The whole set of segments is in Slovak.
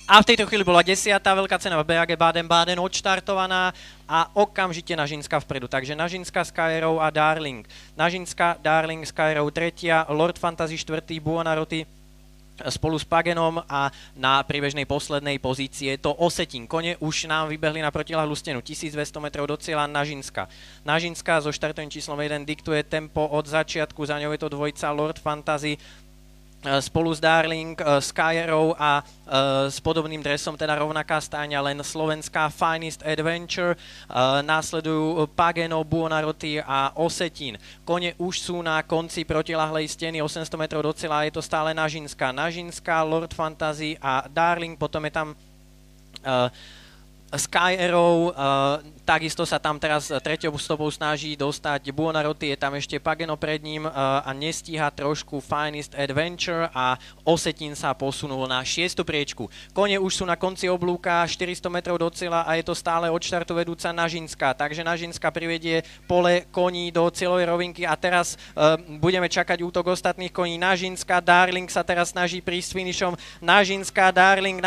A v tejto chvíli bola 10. veľká cena v BAG Baden-Baden odštartovaná a okamžite Nažinska vpredu. Takže Nažinska, Skyrow a Darling. Nažinska, Darling, Skyrow 3., Lord Fantasy 4., Buonarroti spolu s Pagenom a na priebežnej poslednej pozícii je to Osetín. Kone už nám vybehli na protiľahlú stenu. 1200 metrov do cieľa Nažinska. Nažinska so štartovým číslom 1 diktuje tempo od začiatku. Za ňou je to dvojica Lord Fantasy spolu s Darling, Skyrow a s podobným dresom, teda rovnaká stáňa, len slovenská Finest Adventure. Následujú Pageno, Buonarroti a Osetín. Kone už sú na konci protiľahlej steny, 800 metrov do cieľa, je to stále Nažinska. Nažinska, Lord Fantasy a Darling, potom je tam Skyrow, takisto sa tam teraz treťou stopou snaží dostať Buonarroti, je tam ešte Pageno pred ním a nestíha trošku Finest Adventure a Osetín sa posunul na 6. priečku. Kone už sú na konci oblúka, 400 metrov do cieľa a je to stále od štartu vedúca Nažinska, takže Nažinska privedie pole koní do cieľovej rovinky a teraz budeme čakať útok ostatných koní. Nažinska, Darling sa teraz snaží prísť s finišom. Nažinska, Darling,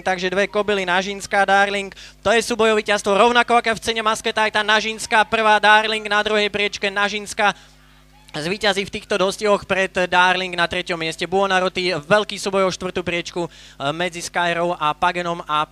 takže dve kobily, Nažinska, Darling. To je súboj o víťazstvo, rovnako ako v cene Masketa, aj tá Nažinska, prvá Darling na druhej priečke, Nažinska zvíťazí v týchto dostihoch pred Darling na 3. mieste. Buonarroti, veľký súboj o 4. priečku medzi Skyrow a Pagenom a